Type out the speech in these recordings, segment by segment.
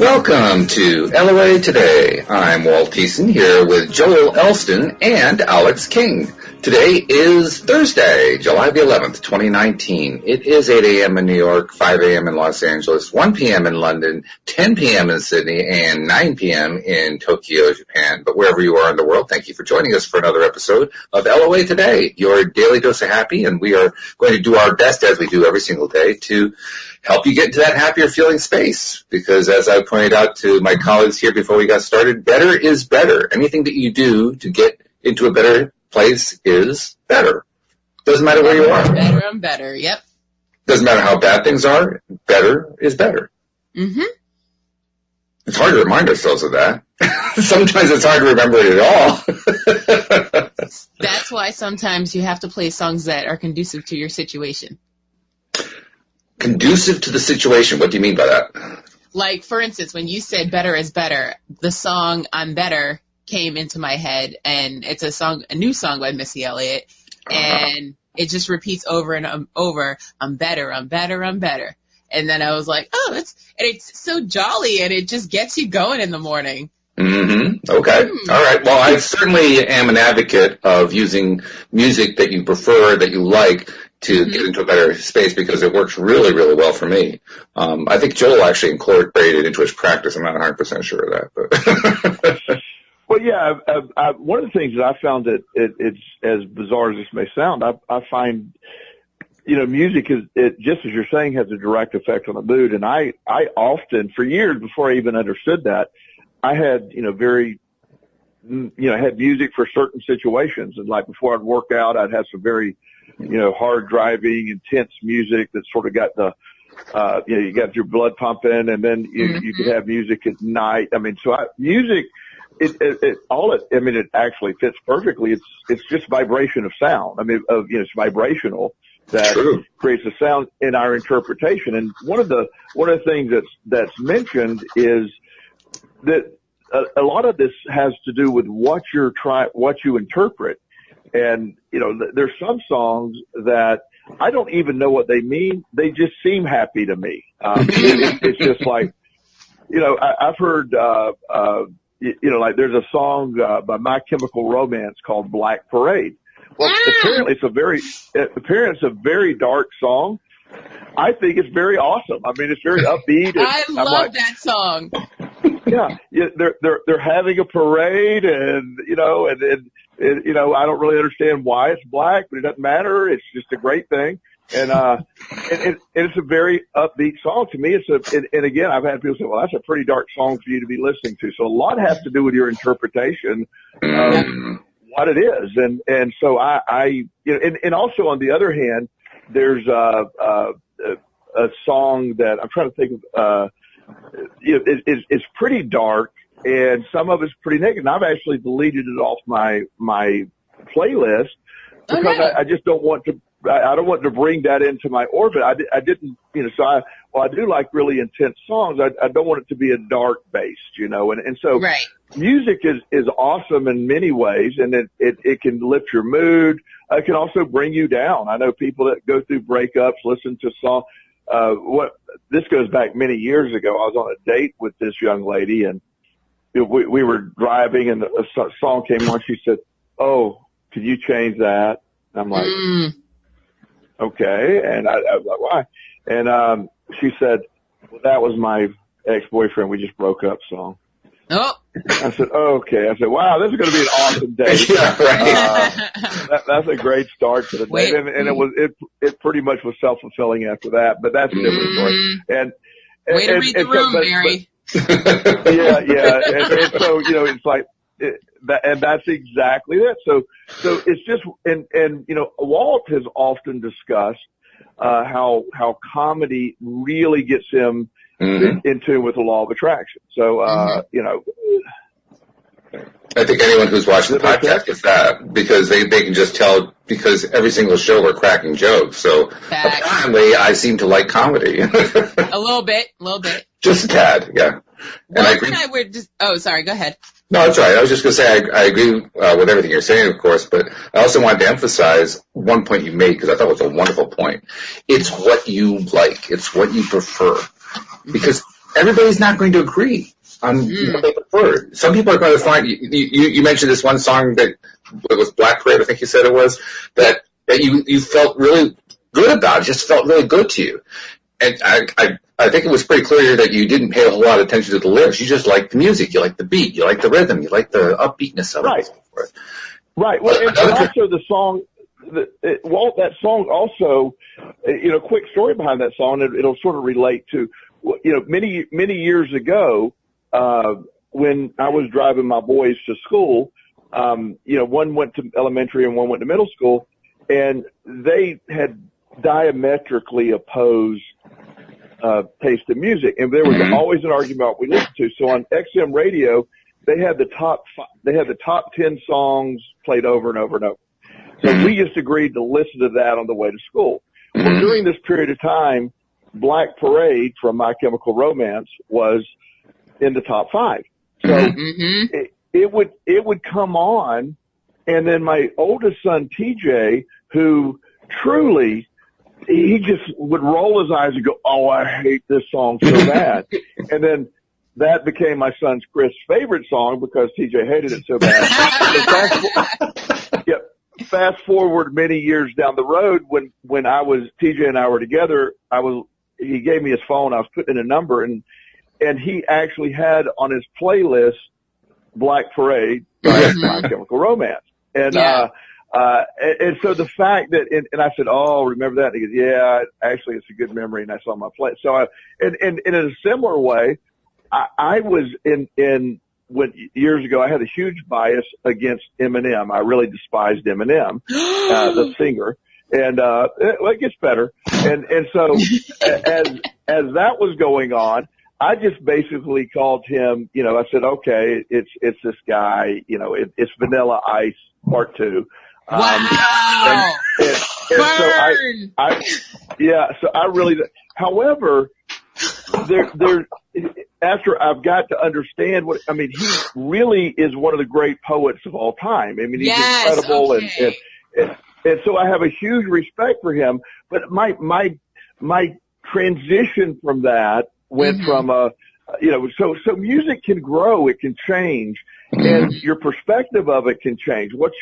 Welcome to LOA Today. I'm Walt here with Joel Elston and Alyx King. Today is Thursday, July the 11th, 2019. It is 8 a.m. in New York, 5 a.m. in Los Angeles, 1 p.m. in London, 10 p.m. in Sydney, and 9 p.m. in Tokyo, Japan. But wherever you are in the world, thank you for joining us for another episode of LOA Today, your daily dose of happy. And we are going to do our best, as we do every single day, to help you get into that happier feeling space. Because as I pointed out to my colleagues here before we got started, better is better. Anything that you do to get into a better place is better. Doesn't matter where you are. Better and better, yep. Doesn't matter how bad things are. Better is better. Mm-hmm. It's hard to remind ourselves of that. Sometimes it's hard to remember it at all. That's why sometimes you have to play songs that are conducive to your situation. Conducive to the situation. What do you mean by that? Like, for instance, when you said better is better, the song I'm Better came into my head, and it's a new song by Missy Elliott, and it just repeats over and over, I'm better, I'm better, I'm better. And then I was like, oh, it's so jolly, and it just gets you going in the morning. Mm-hmm. Okay. All right. Well, I certainly am an advocate of using music that you prefer, that you like, to get into a better space, because it works really, really well for me. I think Joel actually incorporated it into his practice. I'm not 100% sure of that. But Well, yeah, one of the things that I found that it's as bizarre as this may sound, I find, music just as you're saying, has a direct effect on the mood. And I often, for years before I even understood that, I had, had music for certain situations. And like before I'd work out, I'd have some very, hard driving, intense music that sort of got you got your blood pumping, and then you could have music at night. I mean, music, it actually fits perfectly. It's just vibration of sound. I mean, it's vibrational that creates a sound in our interpretation. And one of the things that's mentioned is that a lot of this has to do with what you interpret. And, there's some songs that I don't even know what they mean. They just seem happy to me. It's just like, I've heard, like there's a song by My Chemical Romance called Black Parade. Well, apparently it's a very dark song. I think it's very awesome. I mean, it's very upbeat. I love that song. Yeah, they're having a parade, and I don't really understand why it's black, but it doesn't matter. It's just a great thing, and it's a very upbeat song to me. And again, I've had people say, "Well, that's a pretty dark song for you to be listening to." So a lot has to do with your interpretation of what it is, and so and also on the other hand, there's a song that I'm trying to think of. It's pretty dark, and some of it's pretty negative. And I've actually deleted it off my playlist because I just don't want to. I don't want to bring that into my orbit. I didn't, so I do like really intense songs. I don't want it to be a dark based, and so music is awesome in many ways, and it can lift your mood. It can also bring you down. I know people that go through breakups, listen to songs. This goes back many years ago. I was on a date with this young lady, and we were driving, and a song came on. She said, "Oh, could you change that?" And I'm like, "Okay." And I was like, "Why?" And she said, "Well, that was my ex-boyfriend. We just broke up song." Oh. I said, "Okay." I said, "Wow, this is going to be an awesome day." Yeah, right. That's a great start to the day, and it pretty much was self-fulfilling after that. But that's a different story. And way to read the room, Mary. Yeah, and so it's like and that's exactly it. So it's just and Walt has often discussed how comedy really gets him in tune with the law of attraction. So, I think anyone who's watching the podcast gets that, because they can just tell, because every single show we're cracking jokes. So apparently I seem to like comedy. A little bit. Just a tad, yeah. Walt and I were just, sorry, go ahead. No, that's right. I was just going to say I agree with everything you're saying, of course, but I also wanted to emphasize one point you made, because I thought it was a wonderful point. It's what you like. It's what you prefer. Because everybody's not going to agree on what they prefer. Some people are going to find, you mentioned this one song that it was Black Parade, I think you said it was, that you felt really good about. It just felt really good to you. And I think it was pretty clear that you didn't pay a whole lot of attention to the lyrics. You just liked the music. You liked the beat. You liked the rhythm. You liked the upbeatness of it. Right. And so forth. Right. Well, and also the song, Walt, that song also, quick story behind that song, it'll sort of relate to, many, many years ago, when I was driving my boys to school, one went to elementary and one went to middle school, and they had diametrically opposed taste of music, and there was always an argument about what we listened to. So on XM radio, they had the top 10 songs played over and over and over. So we just agreed to listen to that on the way to school. Well, during this period of time, Black Parade from My Chemical Romance was in the top 5. So it would come on, and then my oldest son TJ, who truly, he just would roll his eyes and go, "Oh, I hate this song so bad." And then that became my son's Chris' favorite song because TJ hated it so bad. Fast forward many years down the road, when TJ and I were together, he gave me his phone. I was putting in a number, and he actually had on his playlist Black Parade by My Chemical Romance. And so the fact that, and I said, "Oh, remember that?" And he goes, "Yeah, actually it's a good memory." And I saw my play. So and in a similar way, I was years ago, I had a huge bias against Eminem. I really despised Eminem, the singer. And, it gets better. And so as that was going on, I just basically called him, I said, okay, it's this guy, it's Vanilla Ice Part 2. Wow. And so I really, however, after I've got to understand he really is one of the great poets of all time. He's incredible. Okay. And so I have a huge respect for him, but my transition from that went from so music can grow, it can change, and your perspective of it can change. But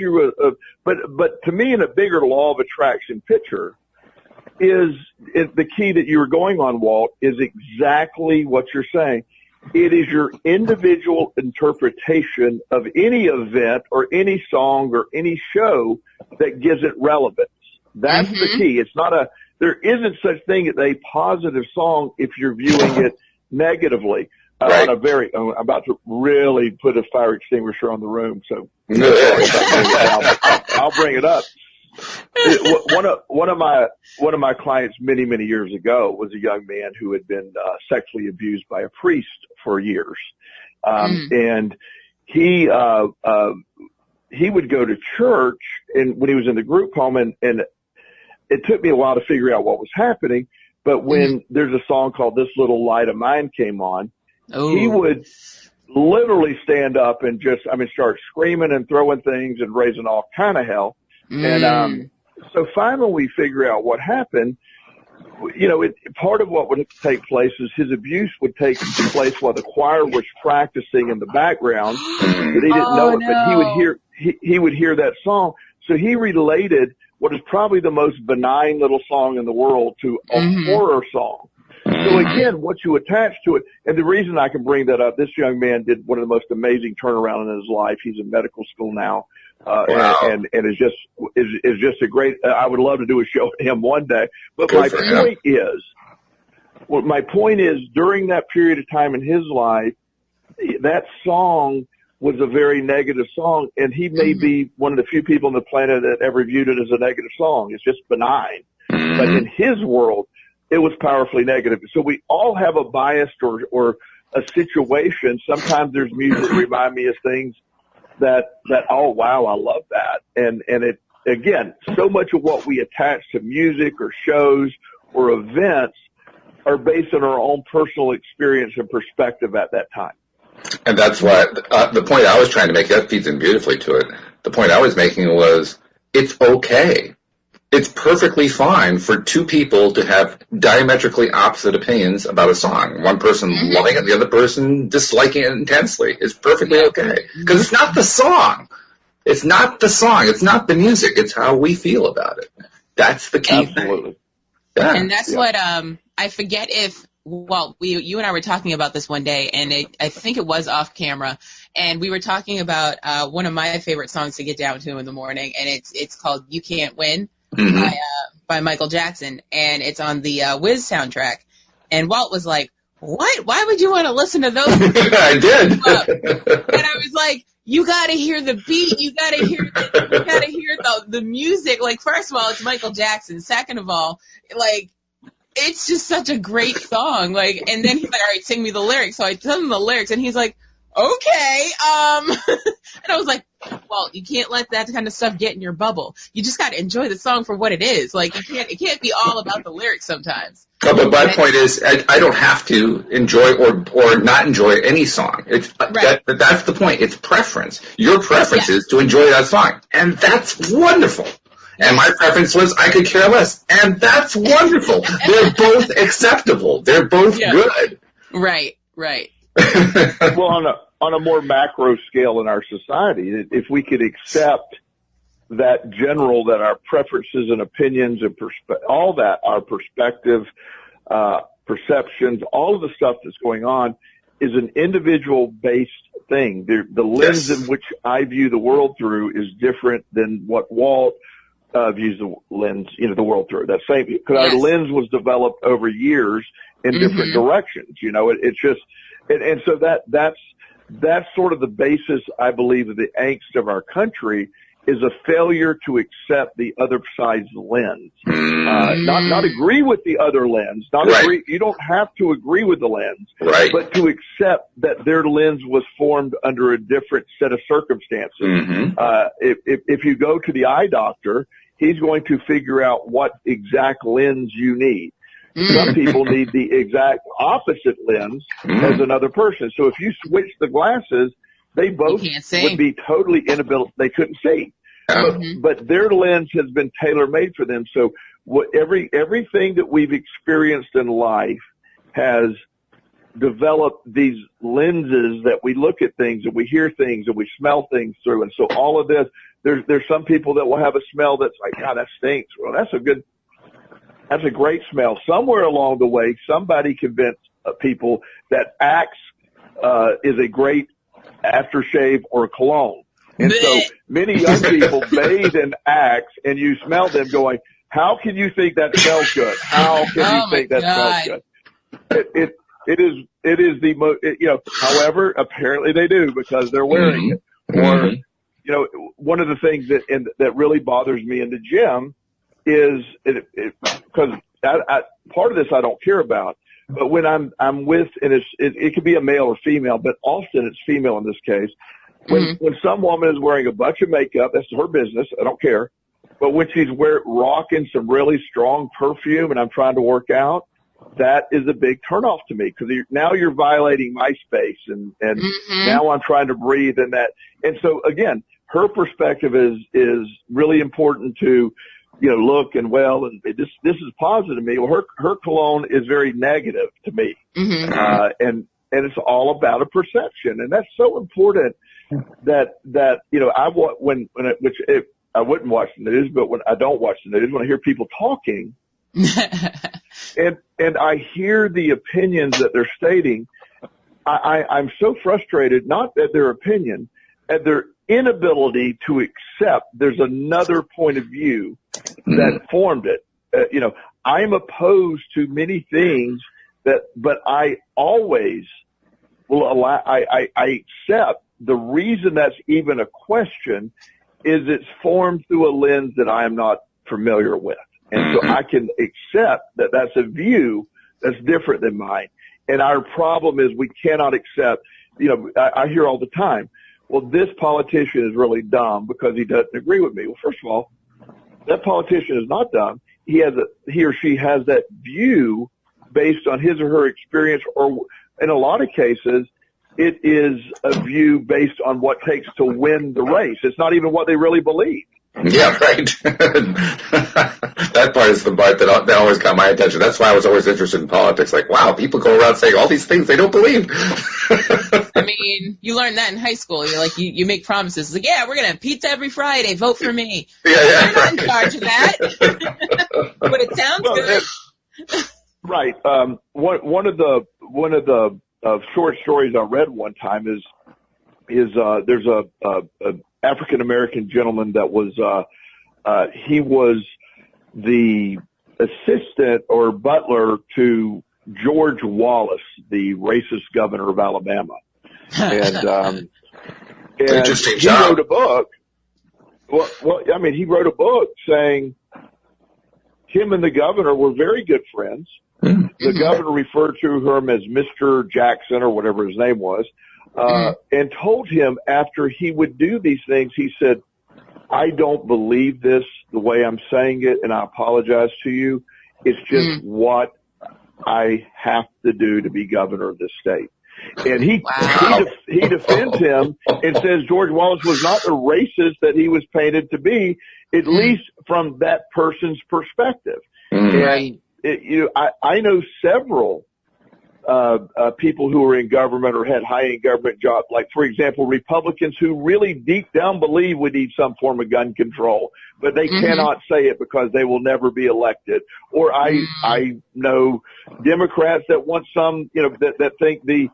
to me, in a bigger law of attraction picture, is the key that you were going on, Walt, is exactly what you're saying. It is your individual interpretation of any event or any song or any show that gives it relevance. That's the key. There isn't such thing as a positive song if you're viewing it negatively. Right. I'm about to really put a fire extinguisher on the room, so I'll bring it up. One of my clients many years ago was a young man who had been sexually abused by a priest for years, and he would go to church, and when he was in the group home, and it took me a while to figure out what was happening. But when there's a song called "This Little Light of Mine" came on, he would literally stand up and start screaming and throwing things and raising all kind of hell. And so finally we figure out what happened. Part of what would take place is his abuse would take place while the choir was practicing in the background, but he didn't know it. But he would hear that song. So he related what is probably the most benign little song in the world to a horror song. So again, what you attach to it, and the reason I can bring that up, this young man did one of the most amazing turnaround in his life. He's in medical school now. And is just a great, I would love to do a show with him one day. But my point is during that period of time in his life, that song was a very negative song, and he may be one of the few people on the planet that ever viewed it as a negative song. It's just benign. But in his world, it was powerfully negative. So we all have a bias or a situation. Sometimes there's music that remind me of things that, oh wow, I love that. And it, again, so much of what we attach to music or shows or events are based on our own personal experience and perspective at that time. And that's why the point I was trying to make, that feeds in beautifully to it. The point I was making was, it's okay. It's perfectly fine for two people to have diametrically opposite opinions about a song. One person loving it, the other person disliking it intensely. It's perfectly okay. Because it's not the song. It's not the song. It's not the music. It's how we feel about it. That's the key thing. Yeah. And that's what I forget if, well, you and I were talking about this one day, and I think it was off camera, and we were talking about one of my favorite songs to get down to in the morning, and it's called "You Can't Win" by Michael Jackson, and it's on the Wiz soundtrack. And Walt was like, "What? Why would you want to listen to those?" I did. And I was like, you gotta hear the beat. You gotta hear the music. Like, first of all, it's Michael Jackson. Second of all, like, it's just such a great song. Like, and then he's like, all right, sing me the lyrics. So I tell him the lyrics, and he's like, okay. And I was like, well, you can't let that kind of stuff get in your bubble. You just gotta enjoy the song for what it is. Like, it can't be all about the lyrics sometimes. But my point is, I don't have to enjoy or not enjoy any song. It's that's the point. It's preference. Your preference is to enjoy that song, and that's wonderful. And my preference was I could care less, and that's wonderful. They're both acceptable. They're both good. Right. Well, on a more macro scale in our society, if we could accept that that our preferences and opinions and all that, our perspective, perceptions, all of the stuff that's going on is an individual-based thing. The lens in which I view the world through is different than what Walt views the lens, the world through. That same, because our lens was developed over years in different directions. It's just, and so that's sort of the basis, I believe, of the angst of our country is a failure to accept the other side's lens. Not agree with the other lens. Agree. You don't have to agree with the lens, but to accept that their lens was formed under a different set of circumstances. If you go to the eye doctor, he's going to figure out what exact lens you need. Some people need the exact opposite lens as another person. So if you switch the glasses, they both would be totally inability. They couldn't see. But their lens has been tailor-made for them. So everything that we've experienced in life has developed these lenses that we look at things and we hear things and we smell things through. And so all of this, there's some people that will have a smell that's like, God, that stinks. Well, that's a great smell. Somewhere along the way, somebody convinced people that Axe is a great aftershave or cologne. And so many young people bathe in Axe, and you smell them going, how can you think that smells good? How can you think that smells good? It is the most, however, apparently they do because they're wearing it. Or, one of the things that really bothers me in the gym is because part of this I don't care about, but when I'm with, and it could be a male or female, but often it's female in this case. When some woman is wearing a bunch of makeup, that's her business. I don't care. But when she's rocking some really strong perfume and I'm trying to work out, that is a big turnoff to me because now you're violating my space and now I'm trying to breathe in that. And so again, her perspective is really important to, look and this is positive to me. Well, her cologne is very negative to me. And it's all about a perception. And that's so important that I wouldn't watch the news, but when I don't watch the news, when I hear people talking and I hear the opinions that they're stating, I'm so frustrated, not at their opinion, at their inability to accept there's another point of view that formed it. I'm opposed to many things but I always will allow, I accept the reason that's even a question is it's formed through a lens that I am not familiar with. And so I can accept that that's a view that's different than mine. And our problem is we cannot accept, I hear all the time, well, this politician is really dumb because he doesn't agree with me. Well, first of all, that politician is not dumb. He or she has that view based on his or her experience, or in a lot of cases, it is a view based on what it takes to win the race. It's not even what they really believe. Yeah, right. That part is the part that always got my attention. That's why I was always interested in politics. Like, wow, people go around saying all these things they don't believe. I mean, you learn that in high school. You're like, you make promises. Like, yeah, we're going to have pizza every Friday. Vote for me. Yeah, You're not in charge of that. But it sounds good. Right. One of the short stories I read one time is there's a African American gentleman that was he was the assistant or butler to George Wallace, the racist governor of Alabama, and interesting he job. wrote a book. Well, I mean, he wrote a book saying him and the governor were very good friends. Mm-hmm. The governor referred to him as Mr. Jackson or whatever his name was. And told him after he would do these things, he said, I don't believe this the way I'm saying it, and I apologize to you. It's just what I have to do to be governor of this state. And he defends him and says George Wallace was not the racist that he was painted to be, at least from that person's perspective. And I know several people who were in government or had high-end government jobs, like, for example, Republicans who really deep down believe we need some form of gun control, but they cannot say it because they will never be elected. Or I know Democrats that want some, that think the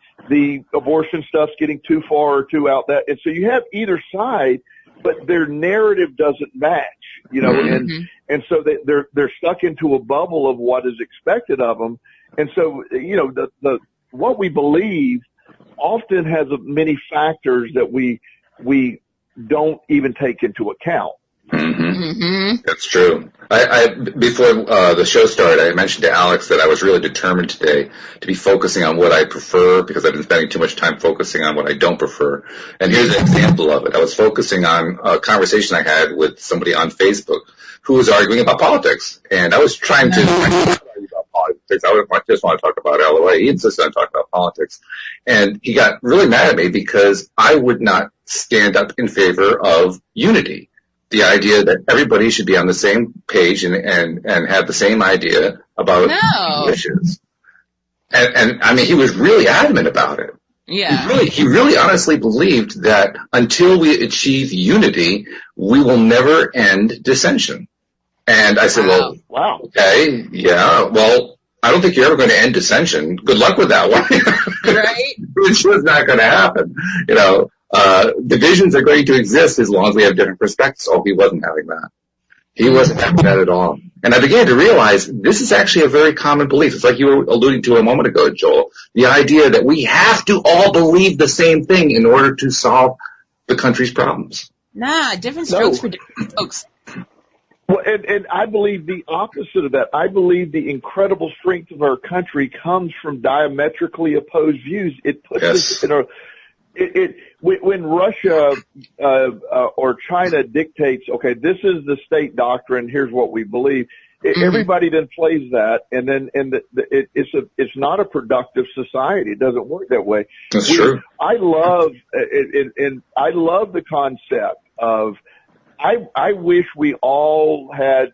abortion stuff's getting too far or too out that. And so you have either side, but their narrative doesn't match, and so they're stuck into a bubble of what is expected of them. And so, the what we believe often has many factors that we don't even take into account. That's true. I before the show started, I mentioned to Alyx that I was really determined today to be focusing on what I prefer because I've been spending too much time focusing on what I don't prefer. And here's an example of it. I was focusing on a conversation I had with somebody on Facebook who was arguing about politics, and I was trying to argue about politics. I just want to talk about LOA. He insisted on talking about politics, and he got really mad at me because I would not stand up in favor of unity. The idea that everybody should be on the same page and have the same idea about issues. And I mean, he was really adamant about it. Yeah. He really honestly believed that until we achieve unity, we will never end dissension. And I said, wow. Okay, yeah, well, I don't think you're ever going to end dissension. Good luck with that one. Right? It's just not going to happen, divisions are going to exist as long as we have different perspectives. Oh, he wasn't having that. He wasn't having that at all. And I began to realize this is actually a very common belief. It's like you were alluding to a moment ago, Joel. The idea that we have to all believe the same thing in order to solve the country's problems. Nah, different strokes for different folks. Well, and I believe the opposite of that. I believe the incredible strength of our country comes from diametrically opposed views. It puts us in when Russia or China dictates, okay, this is the state doctrine, here's what we believe. Everybody then plays that, and it's not a productive society. It doesn't work that way. That's true. I love and I love the concept of. I wish we all had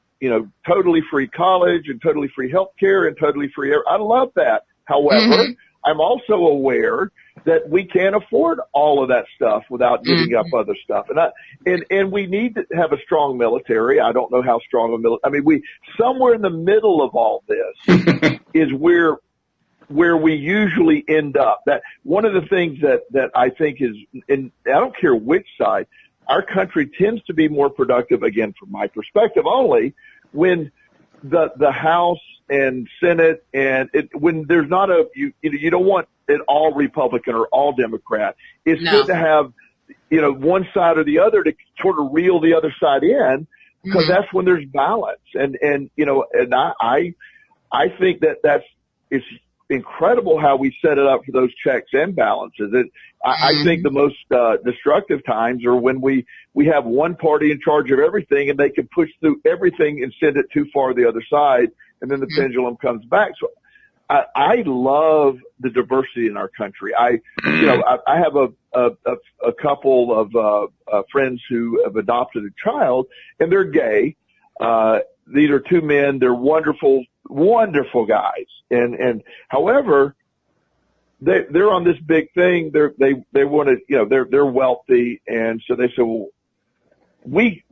totally free college and totally free health care and totally free air. I love that. However, I'm also aware that we can't afford all of that stuff without giving up other stuff. And we need to have a strong military. I don't know how strong a military. I mean, we somewhere in the middle of all this is where we usually end up. That one of the things that I think is, and I don't care which side, our country tends to be more productive, again, from my perspective only, when the House and Senate and when there's not you don't want it all Republican or all Democrat. It's good to have, one side or the other to sort of reel the other side in, because that's when there's balance. And I think it's incredible how we set it up for those checks and balances. I think the most destructive times are when we have one party in charge of everything and they can push through everything and send it too far the other side, and then the pendulum comes back. So I love the diversity in our country. I have a couple of friends who have adopted a child, and they're gay. These are two men. They're wonderful, wonderful guys. And however, they're on this big thing. They want to, they're wealthy. And so they said, well, we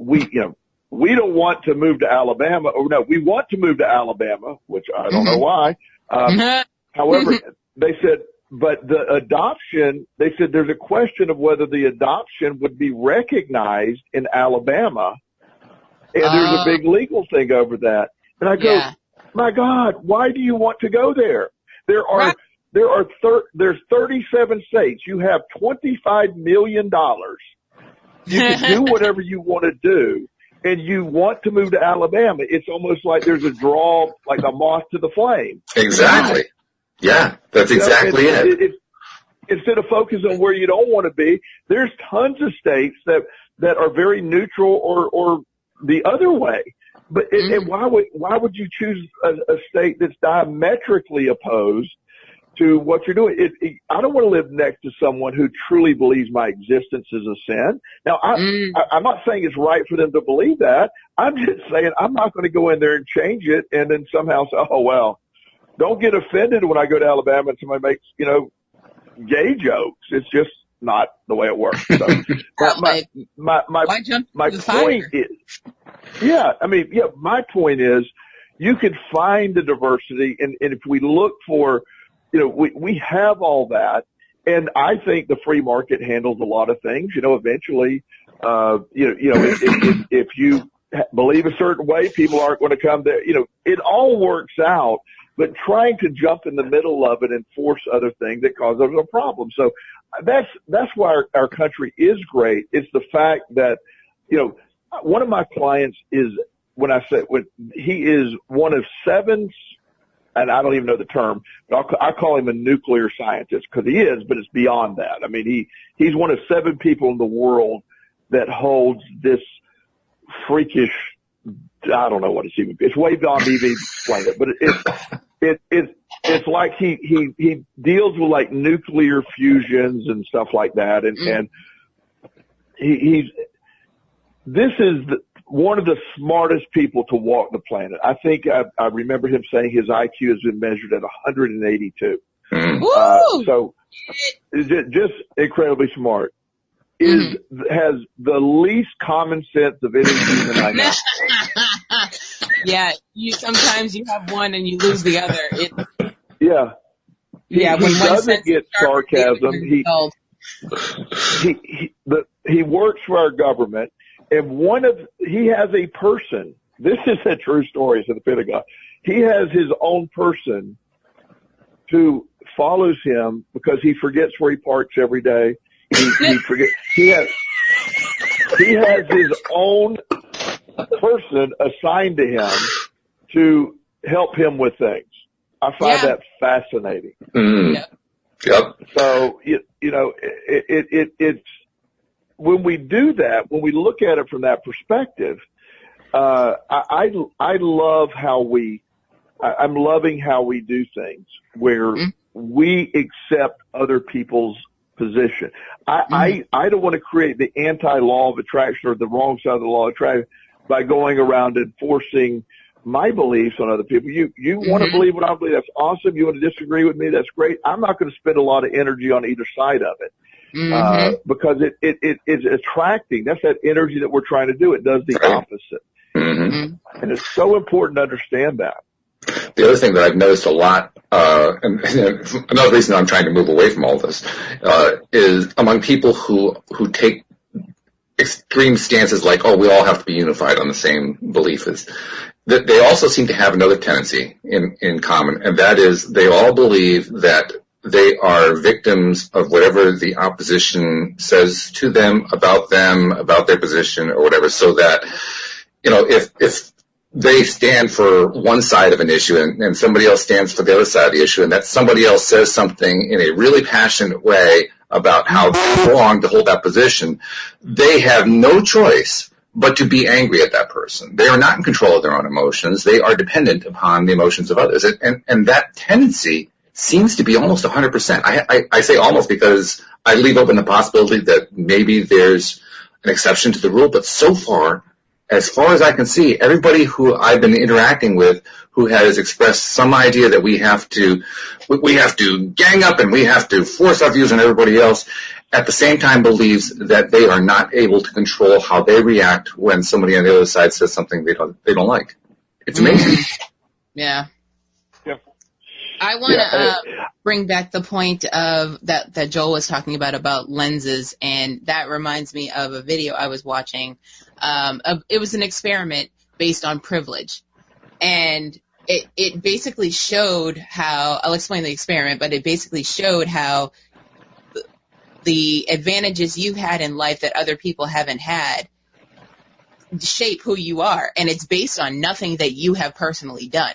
don't want to move to Alabama. Or no, we want to move to Alabama, which I don't know why. However, they said, but the adoption, they said there's a question of whether the adoption would be recognized in Alabama. And there's a big legal thing over that. And I go, my God, why do you want to go there? There's 37 states. You have $25 million. You can do whatever you want to do. And you want to move to Alabama. It's almost like there's a draw, like a moth to the flame. Exactly. Yeah, that's exactly it. Instead of focusing on where you don't want to be, there's tons of states that are very neutral or the other way. But and why would you choose a state that's diametrically opposed to what you're doing? I don't want to live next to someone who truly believes my existence is a sin. Now, I'm not saying it's right for them to believe that. I'm just saying I'm not going to go in there and change it and then somehow say, oh, well, don't get offended when I go to Alabama and somebody makes, gay jokes. It's just not the way it works. So my point is, my point is you can find the diversity and if we look for, we have all that. And I think the free market handles a lot of things. Eventually, if you believe a certain way, people aren't going to come there. It all works out, but trying to jump in the middle of it and force other things that cause us a problem. So that's why our country is great. It's the fact that, one of my clients is, he is one of 7, and I don't even know the term, but I call him a nuclear scientist because he is, but it's beyond that. I mean, he's one of 7 people in the world that holds this freakish, I don't know what it's way beyond me even explain it, but it's like he deals with like nuclear fusions and stuff like that. And this is one of the smartest people to walk the planet. I think I remember him saying his IQ has been measured at 182. So just incredibly smart. Has the least common sense of any human I know. Yeah, sometimes you have one and you lose the other. He doesn't get sarcasm. He works for our government. And he has a person, this is a true story, it's in the Pentagon. He has his own person who follows him because he forgets where he parks every day. He forgets. He has his own person assigned to him to help him with things. I find that fascinating. Yep. So, it's, when we do that, when we look at it from that perspective, I love I'm loving how we do things where we accept other people's position. I don't want to create the anti-law of attraction or the wrong side of the law of attraction by going around enforcing my beliefs on other people. You want to believe what I believe, that's awesome. You want to disagree with me, that's great. I'm not going to spend a lot of energy on either side of it. Because it's attracting. That's that energy that we're trying to do. It does the opposite. And it's so important to understand that. The other thing that I've noticed a lot, and another reason I'm trying to move away from all this, is among people who take extreme stances like, oh, we all have to be unified on the same belief, is that they also seem to have another tendency in common, and that is they all believe that they are victims of whatever the opposition says to them, about their position or whatever, so that, if they stand for one side of an issue and somebody else stands for the other side of the issue, and that somebody else says something in a really passionate way about how it's wrong to hold that position, they have no choice but to be angry at that person. They are not in control of their own emotions. They are dependent upon the emotions of others. And that tendency seems to be almost 100%. I say almost because I leave open the possibility that maybe there's an exception to the rule, but so far as I can see, everybody who I've been interacting with who has expressed some idea that we have to gang up and we have to force our views on everybody else, at the same time believes that they are not able to control how they react when somebody on the other side says something they don't like. It's amazing. Yeah. Yep. I want to bring back the point of that Joel was talking about lenses, and that reminds me of a video I was watching. It was an experiment based on privilege, and it basically showed how, I'll explain the experiment, but it basically showed how the advantages you had in life that other people haven't had shape who you are, and it's based on nothing that you have personally done.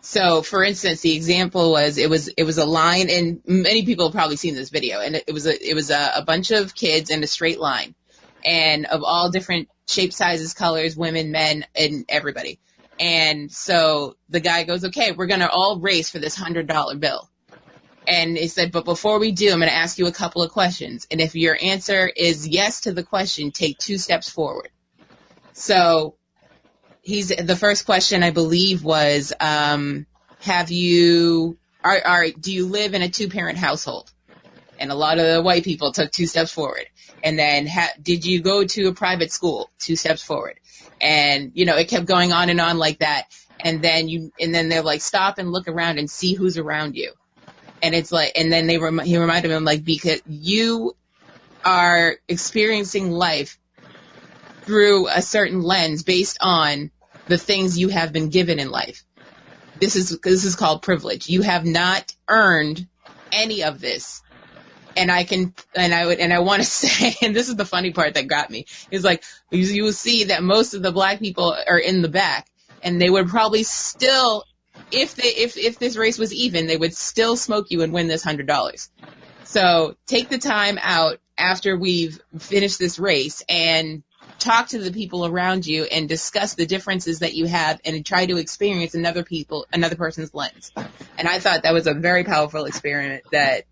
So, for instance, the example was it was a line, and many people have probably seen this video, and it was a bunch of kids in a straight line, and of all different shapes, sizes, colors, women, men, and everybody. And so the guy goes, okay, we're going to all race for this $100 bill. And he said, but before we do, I'm going to ask you a couple of questions. And if your answer is yes to the question, take 2 steps forward. So the first question, I believe, was, do you live in a 2-parent household? And a lot of the white people took 2 steps forward. And then, did you go to a private school? 2 steps forward. And, it kept going on and on like that. And then they're like, stop and look around and see who's around you. And it's like, and then he reminded him, like, because you are experiencing life through a certain lens based on the things you have been given in life. This is called privilege. You have not earned any of this. And I want to say, and this is the funny part that got me, is like, you will see that most of the black people are in the back, and they would probably still, if this race was even, they would still smoke you and win this $100. So take the time out after we've finished this race and talk to the people around you and discuss the differences that you have and try to experience another person's lens. And I thought that was a very powerful experiment that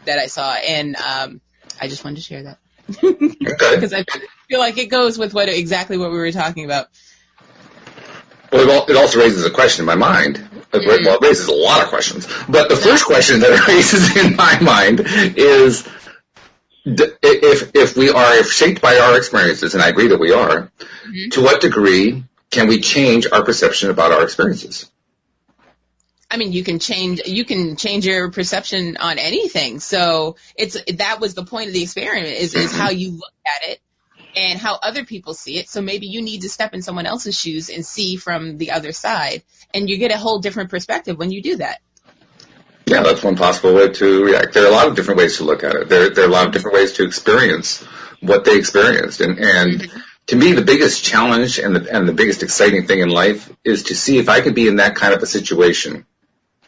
I saw, and I just wanted to share that because I feel like it goes with exactly what we were talking about. Well, it also raises a question in my mind. Well, it raises a lot of questions, but the first question that it raises in my mind is, if we are shaped by our experiences, and I agree that we are, to what degree can we change our perception about our experiences? I mean, you can change your perception on anything. So that was the point of the experiment is how you look at it and how other people see it. So maybe you need to step in someone else's shoes and see from the other side, and you get a whole different perspective when you do that. Yeah, that's one possible way to react. There are a lot of different ways to look at it. There are a lot of different ways to experience what they experienced. And to me, the biggest challenge and the biggest exciting thing in life is to see if I could be in that kind of a situation,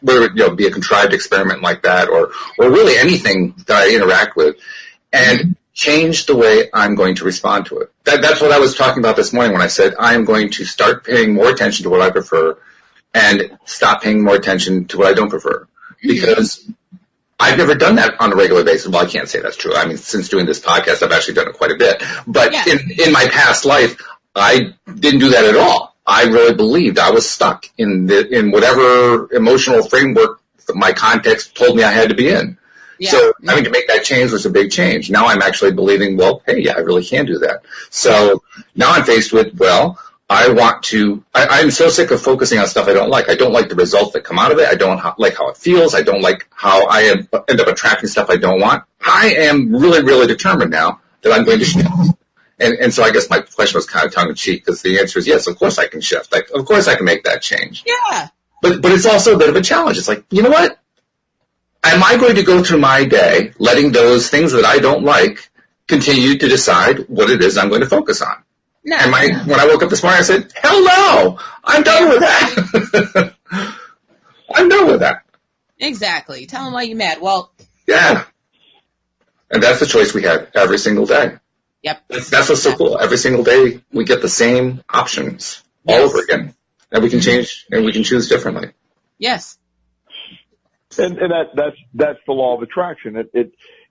whether it be a contrived experiment like that or really anything that I interact with, and change the way I'm going to respond to it. That's what I was talking about this morning when I said I'm going to start paying more attention to what I prefer and stop paying more attention to what I don't prefer. Because I've never done that on a regular basis. Well, I can't say that's true. I mean, since doing this podcast, I've actually done it quite a bit. But in my past life, I didn't do that at all. I really believed I was stuck in whatever emotional framework my context told me I had to be in. Yeah. So having to make that change was a big change. Now I'm actually believing, well, hey, yeah, I really can do that. So now I'm faced with, well, I'm so sick of focusing on stuff I don't like. I don't like the results that come out of it. I don't like how it feels. I don't like how I end up attracting stuff I don't want. I am really, really determined now that I'm going to shift. And so I guess my question was kind of tongue-in-cheek because the answer is yes, of course I can shift. Like, of course I can make that change. Yeah. But it's also a bit of a challenge. It's like, you know what? Am I going to go through my day letting those things that I don't like continue to decide what it is I'm going to focus on? No. And when I woke up this morning, I said, hell no, I'm done with that. I'm done with that. Exactly. Tell them why you're mad, Walt. Yeah. And that's the choice we have every single day. Yep. That's what's so cool. Every single day we get the same options all over again, and we can change and we can choose differently. Yes. And that's the law of attraction.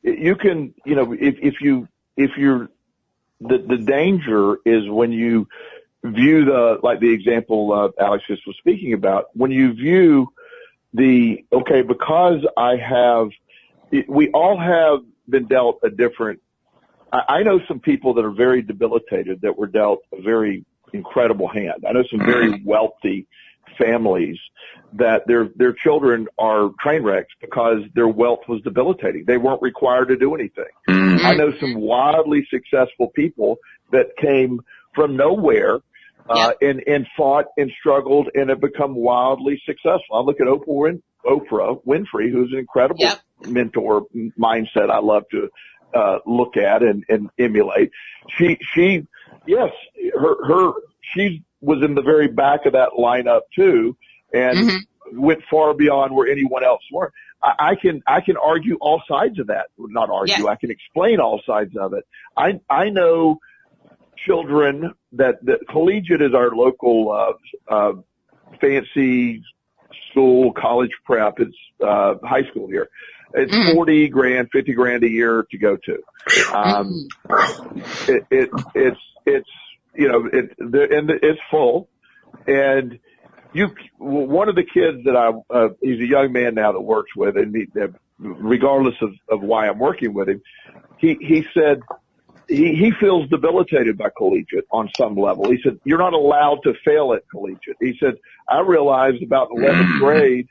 You can, if you're, the danger is when you view the example Alyx just was speaking about, when you view because we all have been dealt a different, I know some people that are very debilitated that were dealt a very incredible hand. I know some very wealthy families that their children are train wrecks because their wealth was debilitating. They weren't required to do anything. Mm-hmm. I know some wildly successful people that came from nowhere and fought and struggled and have become wildly successful. I look at Oprah Winfrey, who's an incredible mentor mindset I love to look at and emulate. She was in the very back of that lineup too, and went far beyond where anyone else were. I can argue all sides of that. Not argue. I can explain all sides of it. I know children that collegiate is our local fancy school, college prep. It's high school here. It's $40,000, $50,000 a year to go to. It's full. And one of the kids that he's a young man now that works with, and regardless of why I'm working with him, he said he feels debilitated by collegiate on some level. He said, you're not allowed to fail at collegiate. He said, I realized about 11th grade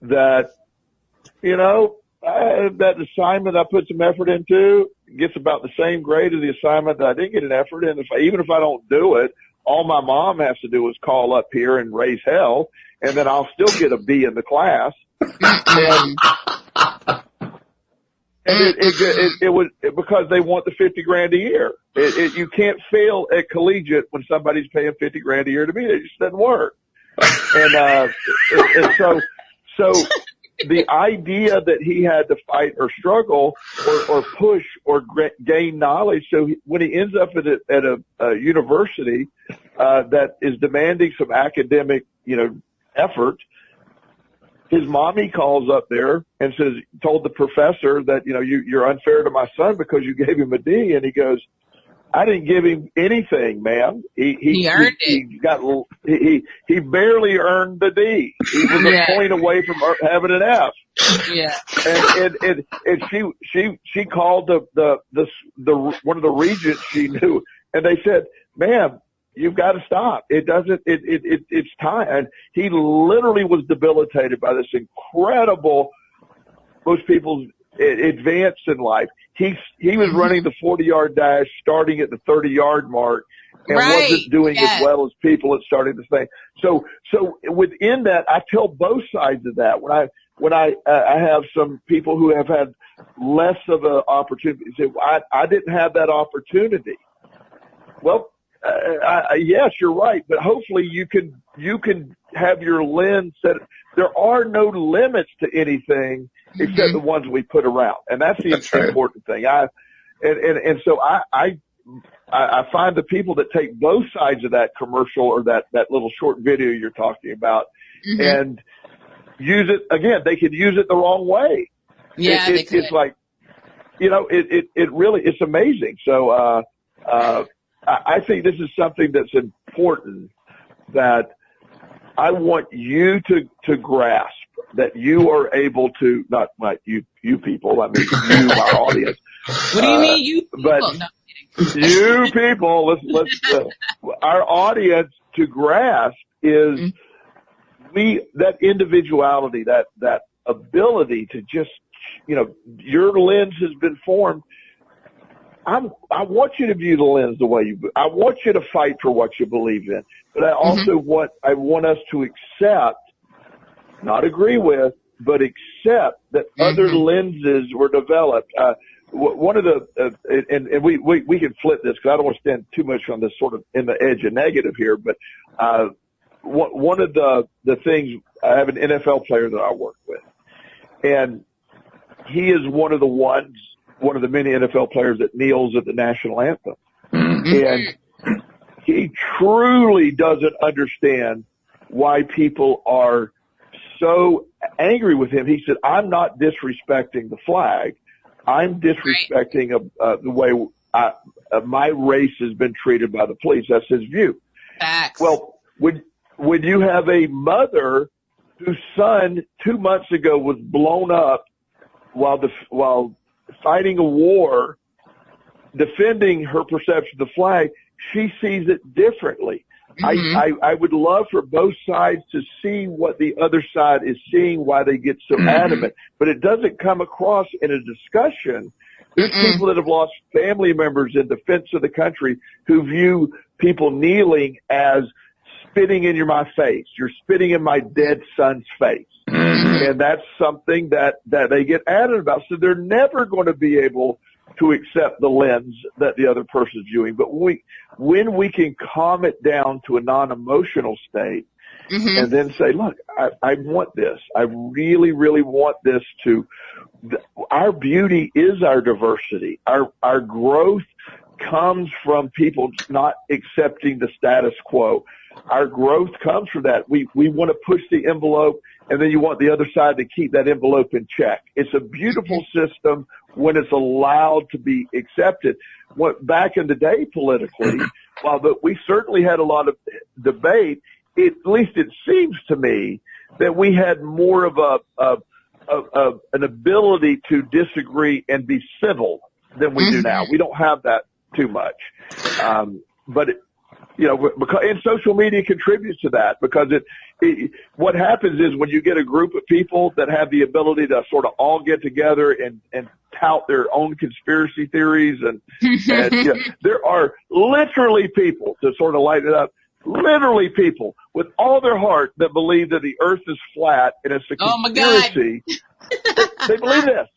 that, that assignment I put some effort into gets about the same grade as the assignment that I didn't get an effort in. Even if I don't do it, all my mom has to do is call up here and raise hell, and then I'll still get a B in the class. And it was because they want the $50,000 a year. You can't fail at collegiate when somebody's paying $50,000 a year to be there. It just doesn't work. And so the idea that he had to fight or struggle or push or gain knowledge. So when he ends up at a university, that is demanding some academic, effort, his mommy calls up there and told the professor that, you're unfair to my son because you gave him a D. And he goes, I didn't give him anything, ma'am. He earned it. He barely earned the D. He was a point away from having an F. Yeah. And she called the one of the regents she knew, and they said, ma'am, you've got to stop. It's time. And he literally was debilitated by this incredible, most people's advance in life. He was running the 40-yard dash starting at the 30-yard mark and wasn't doing as well as people that started the thing. So within that, I tell both sides of that. When I have some people who have had less of an opportunity, say, I didn't have that opportunity. Well, yes, you're right, but hopefully you can have your lens set. There are no limits to anything except the ones we put around, and that's the important thing. So I find the people that take both sides of that commercial or that little short video you're talking about and use it again. They can use it the wrong way. Yeah, it's like, it really, it's amazing. So I think this is something that's important that I want you to grasp, that you are able to, not you people, I mean you, my audience. What do you mean, you people? But you people, let's our audience to grasp is that individuality, that ability to just, your lens has been formed. I want you to view the lens the way I want you to fight for what you believe in, but I also want us to accept, not agree with, but accept that other lenses were developed. One of the, and we can flip this because I don't want to stand too much on this sort of in the edge of negative here, but, one of the things, I have an NFL player that I work with, and he is one of the ones one of the many NFL players that kneels at the national anthem. And he truly doesn't understand why people are so angry with him. He said, I'm not disrespecting the flag. I'm disrespecting the way my race has been treated by the police. That's his view. Facts. Well, when you have a mother whose son 2 months ago was blown up while fighting a war, defending her perception of the flag, she sees it differently. I would love for both sides to see what the other side is seeing, why they get so adamant, but it doesn't come across in a discussion. There's people that have lost family members in defense of the country who view people kneeling as spitting in my face. You're spitting in my dead son's face. And that's something that they get adamant about. So they're never going to be able to accept the lens that the other person's viewing. But when we can calm it down to a non-emotional state and then say, look, I want this. I really, really want this our beauty is our diversity. Our growth comes from people not accepting the status quo. Our growth comes from that. We want to push the envelope, and then you want the other side to keep that envelope in check. It's a beautiful system when it's allowed to be accepted. Back in the day politically, while we certainly had a lot of debate, at least it seems to me that we had more of an ability to disagree and be civil than we do now. We don't have that too much. And social media contributes to that because what happens is when you get a group of people that have the ability to sort of all get together and tout their own conspiracy theories and there are literally people, to sort of lighten it up, literally people with all their heart that believe that the earth is flat and it's a conspiracy. They believe this.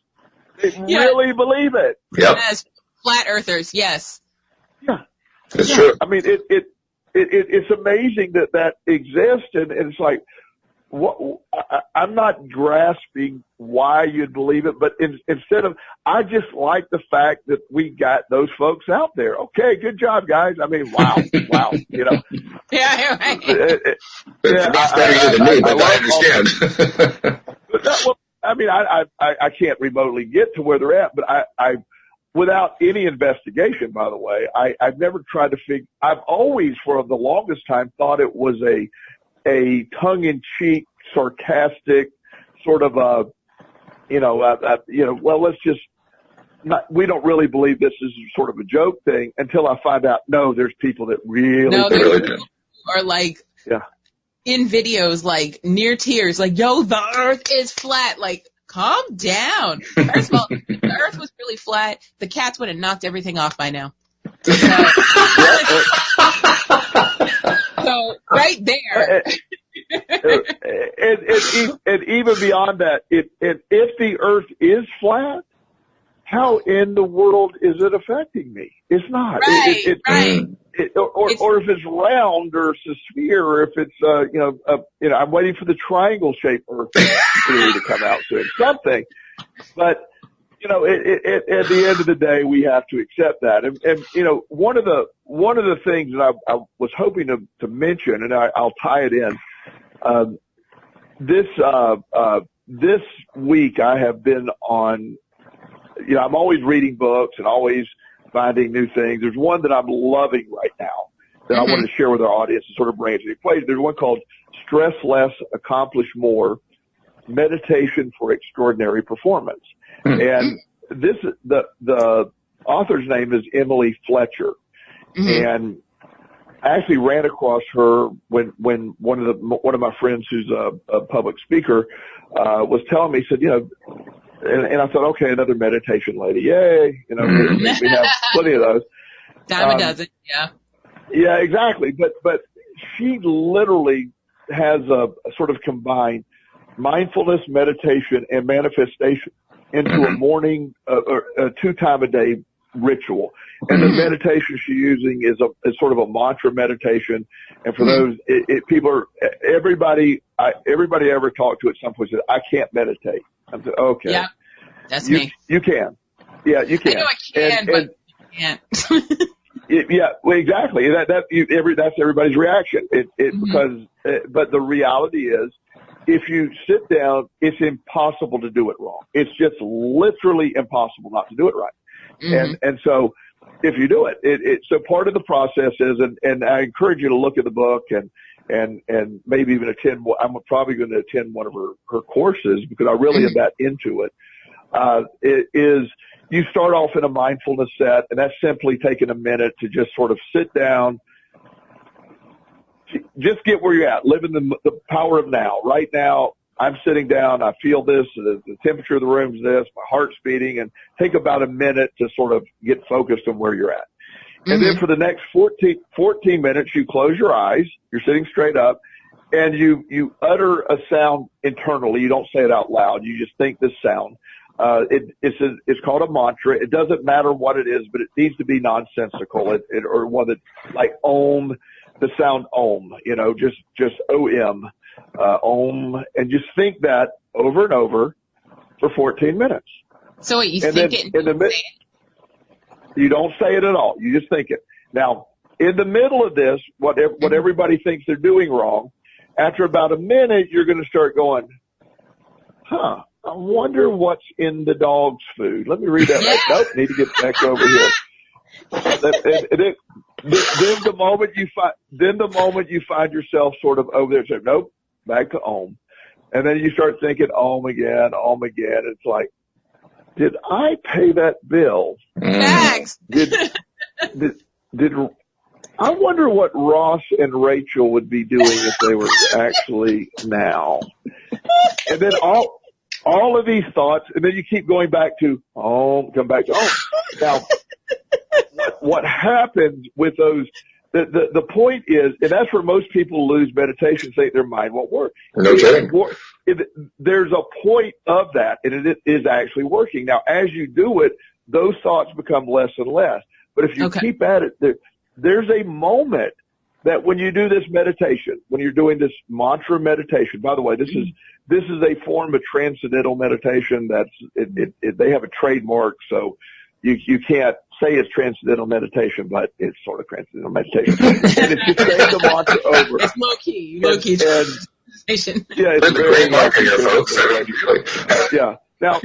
They really believe it. Yep. Yes. Flat earthers. Yes. Yeah. It's true. I mean, it's amazing that exists, and it's like, I'm not grasping why you'd believe it, but instead of, I just like the fact that we got those folks out there. Okay, good job, guys. I mean, wow, you know. Yeah, right. It's better you than me, but I understand. I can't remotely get to where they're at, but I without any investigation, by the way, I've never tried to figure. I've always, for the longest time, thought it was a tongue-in-cheek, sarcastic sort of let's just not. We don't really believe this is sort of a joke thing until I find out. No, there's people that really are like in videos, like near tears, like, yo, the earth is flat, like. Calm down. First of all, if the earth was really flat, the cats would have knocked everything off by now. So right there. And even beyond that, if the earth is flat, how in the world is it affecting me? It's not. Right, right. Or if it's round or it's a sphere, or if it's I'm waiting for the triangle shaped earth theory to come out soon. Something, but at the end of the day, we have to accept that. And one of the things that I was hoping to mention, and I'll tie it in. This week I have been on. I'm always reading books and always finding new things. There's one that I'm loving right now that I want to share with our audience and sort of bring it to the place. There's one called Stress Less, Accomplish More, Meditation for Extraordinary Performance. And the author's name is Emily Fletcher. And I actually ran across her when one of my friends who's a public speaker, was telling me, he said, and I thought, okay, another meditation lady. Yay. We have plenty of those. Dime a dozen. Yeah. Yeah, exactly. But she literally has a sort of combined mindfulness, meditation, and manifestation into a morning, or a 2-time a day ritual. And the meditation she's using is sort of a mantra meditation. And for those, everybody I ever talked to at some point said, I can't meditate. I said, okay. Yeah, that's me. You can. Yeah, you can. I know I can, but I can't. Yeah, well, exactly. That's everybody's reaction. Because, but the reality is, if you sit down, it's impossible to do it wrong. It's just literally impossible not to do it right. And so if you do it, so part of the process is, and I encourage you to look at the book and maybe even attend. I'm probably going to attend one of her courses because I really am that into it. It is, you start off in a mindfulness set, and that's simply taking a minute to just sort of sit down, just get where you're at, live in the power of now. Right now, I'm sitting down, I feel this, the temperature of the room is this, my heart's beating, and take about a minute to sort of get focused on where you're at. And then for the next 14 minutes, you close your eyes, you're sitting straight up, and you utter a sound internally. You don't say it out loud. You just think this sound. It's called a mantra. It doesn't matter what it is, but it needs to be nonsensical. Or one that, like Om, the sound Om, just O-M, Om, and just think that over and over for 14 minutes. So wait, you think it and say it? You don't say it at all. You just think it. Now, in the middle of this, what everybody thinks they're doing wrong, after about a minute, you're going to start going, I wonder what's in the dog's food. Let me read that. Yeah. Nope, need to get back over here. Then the moment you find yourself sort of over there, say, nope, back to Om. And then you start thinking Om again. It's like, did I pay that bill? Thanks. Did I wonder what Ross and Rachel would be doing if they were actually now? And then all of these thoughts, and then you keep going back to come back to Now, what happens with those? The point is, and that's where most people lose meditation, say their mind won't work. No kidding. There's a point of that, and it is actually working. Now, as you do it, those thoughts become less and less. But if you keep at it, there's a moment that when you do this meditation, when you're doing this mantra meditation, by the way, this is a form of transcendental meditation they have a trademark, so you can't say it's transcendental meditation, but it's sort of transcendental meditation. And it's just saying the mantra over. It's low-key meditation. Yeah, it's a great marketing here, folks. Yeah. Now,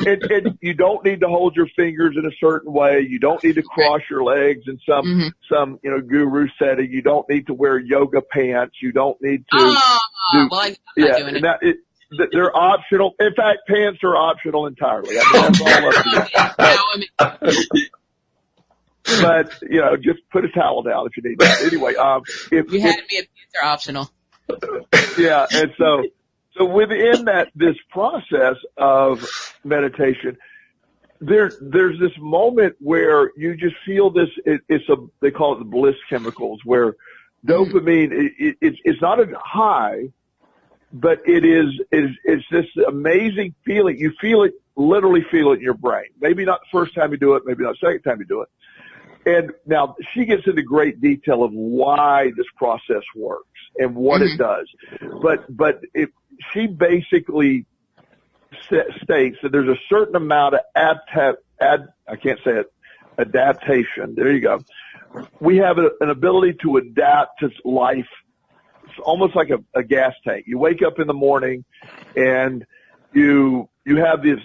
you don't need to hold your fingers in a certain way. You don't need to cross your legs in some guru setting. You don't need to wear yoga pants. You don't need to. I'm not doing it. They're optional. In fact, pants are optional entirely. That's all up to you. But just put a towel down if you need that. Anyway, you had to be pants are optional. Yeah, and so within this process of meditation, there's this moment where you just feel this. They call it the bliss chemicals, where dopamine. It's not a high, but it's this amazing feeling. You literally feel it in your brain. Maybe not the first time you do it, maybe not the second time you do it. And now she gets into great detail of why this process works and what it does. But she basically states that there's a certain amount of adaptation. There you go. We have an ability to adapt to life. It's almost like a gas tank. You wake up in the morning and you have this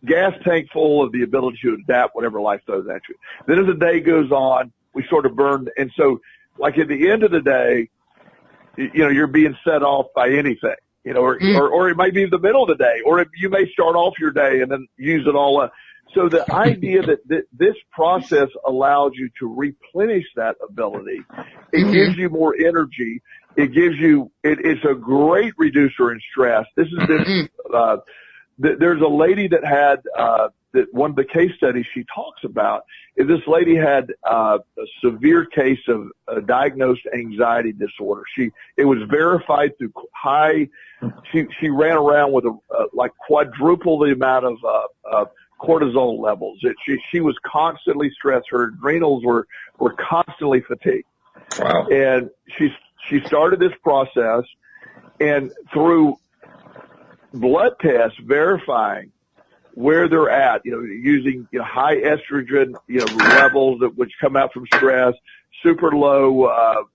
gas tank full of the ability to adapt whatever life throws at you. Then as the day goes on, we sort of burn. And so like at the end of the day, you're being set off by anything, or it might be the middle of the day, or you may start off your day and then use it all up. So the idea that this process allows you to replenish that ability, it gives you more energy. It's a great reducer in stress. There's a lady that had, that one of the case studies she talks about is this lady had a severe case of a diagnosed anxiety disorder. It was verified through she ran around with like quadruple the amount of cortisol levels. She was constantly stressed. Her adrenals were constantly fatigued. Wow. And she started this process, and through blood tests verifying where they're at, using, high estrogen, levels which come out from stress, super low,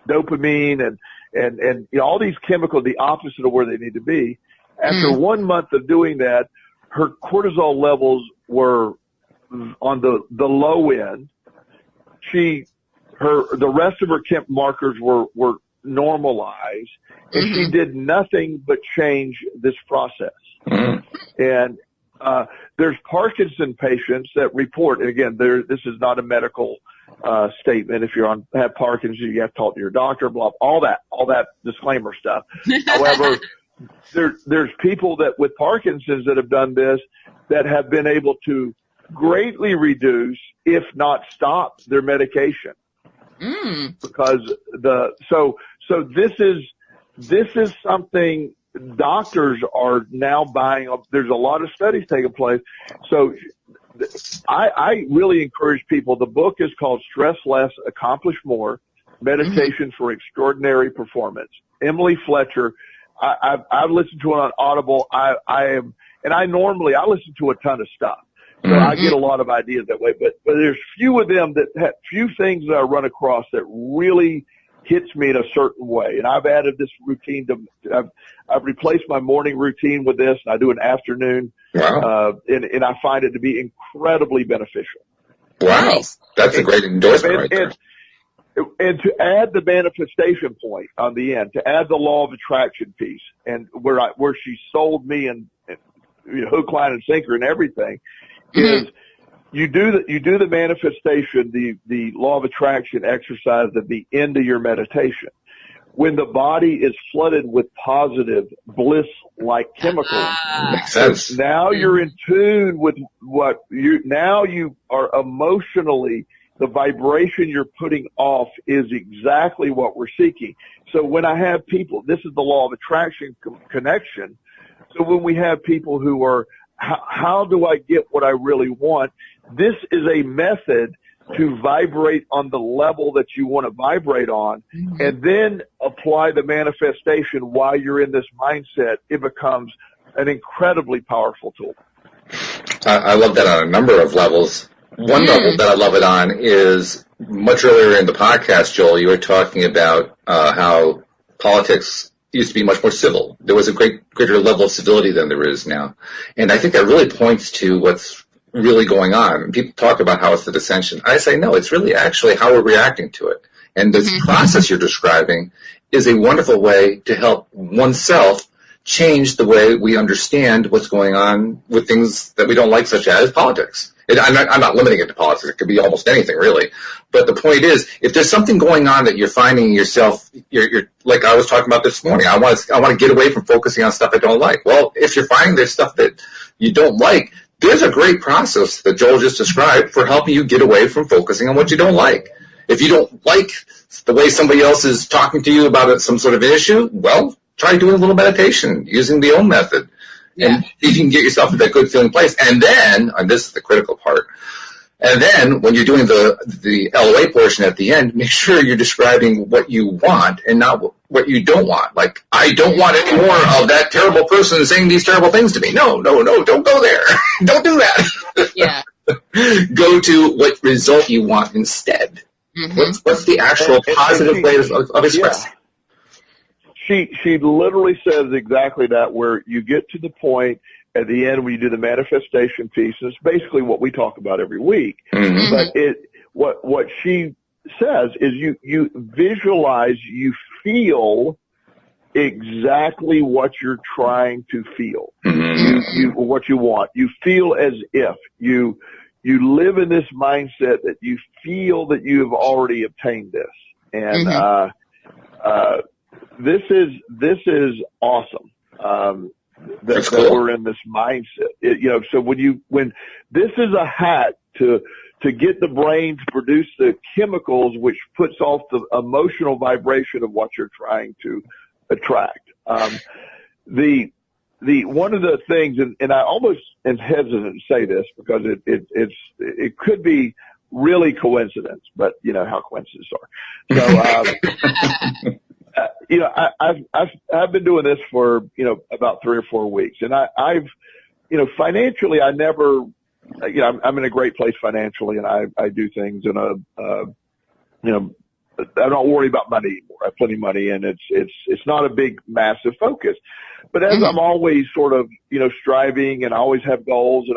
dopamine and all these chemicals, the opposite of where they need to be. After 1 month of doing that, her cortisol levels were on the low end. The rest of her chem markers were normalized, and she did nothing but change this process. And there's Parkinson patients that report, and again, this is not a medical statement. If you have Parkinson's, you have to talk to your doctor, blah, all that disclaimer stuff. However, there's people that with Parkinson's that have done this that have been able to greatly reduce, if not stop, their medication. Because so this is something doctors are now buying up. There's a lot of studies taking place. So I really encourage people. The book is called Stress Less, Accomplish More, Meditation for Extraordinary Performance. Emily Fletcher. I've listened to it on Audible. I listen to a ton of stuff. So I get a lot of ideas that way, but there's few things that I run across that really hits me in a certain way. And I've added this routine I've replaced my morning routine with this, and I do an afternoon. Wow. And I find it to be incredibly beneficial. Wow. That's a great endorsement right there. And to add the manifestation point on the end, to add the law of attraction piece, and where she sold me and hook, line, and sinker and everything, is you do the manifestation, the law of attraction exercise at the end of your meditation. When the body is flooded with positive bliss-like chemicals, makes sense. Now you're in tune with now you are emotionally, the vibration you're putting off is exactly what we're seeking. So when I have people, this is the law of attraction connection. So when we have people who are, how do I get what I really want? This is a method to vibrate on the level that you want to vibrate on, and then apply the manifestation while you're in this mindset. It becomes an incredibly powerful tool. I love that on a number of levels. One level that I love it on is much earlier in the podcast, Joel, you were talking about how politics used to be much more civil. There was a greater level of civility than there is now. And I think that really points to what's really going on. People talk about how it's the dissension. I say, no, it's really actually how we're reacting to it. And this process you're describing is a wonderful way to help oneself change the way we understand what's going on with things that we don't like, such as politics. I'm not limiting it to politics. It could be almost anything, really. But the point is, if there's something going on that you're finding yourself, you're like I was talking about this morning, I want to get away from focusing on stuff I don't like. Well, if you're finding there's stuff that you don't like, there's a great process that Joel just described for helping you get away from focusing on what you don't like. If you don't like the way somebody else is talking to you about some sort of issue, well, try doing a little meditation using the OM method. Yeah. And you can get yourself to that good feeling place. And then, and this is the critical part, and then when you're doing the LOA portion at the end, make sure you're describing what you want and not what you don't want. Like, I don't want any more of that terrible person saying these terrible things to me. No, don't go there. Don't do that. Yeah. Go to what result you want instead. What's the actual positive way of expressing? Yeah. She literally says exactly that, where you get to the point at the end when you do the manifestation piece. It's basically what we talk about every week. But what she says is you visualize, you feel exactly what you're trying to feel. What you want. You feel as if you live in this mindset that you feel that you have already obtained this. And this is awesome. That we're in this mindset. So when this is a hack to get the brain to produce the chemicals which puts off the emotional vibration of what you're trying to attract. The one of the things, and I almost am hesitant to say this because it could be really coincidence, but you know how coincidences are. So, I've been doing this for, about 3 or 4 weeks, and I've financially, I never, I'm in a great place financially, and I do things in a, I don't worry about money anymore. I have plenty of money, and it's not a big, massive focus. But as I'm always sort of, striving, and I always have goals,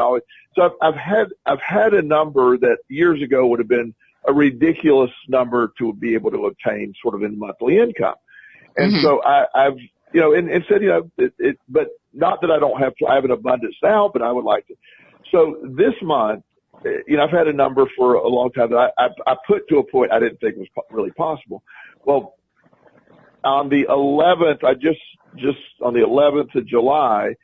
so I've had a number that years ago would have been a ridiculous number to be able to obtain sort of in monthly income. And so I've, and said, but not that I have an abundance now, but I would like to. So this month, I've had a number for a long time that I put to a point I didn't think was really possible. Well, on the 11th, on the 11th of July,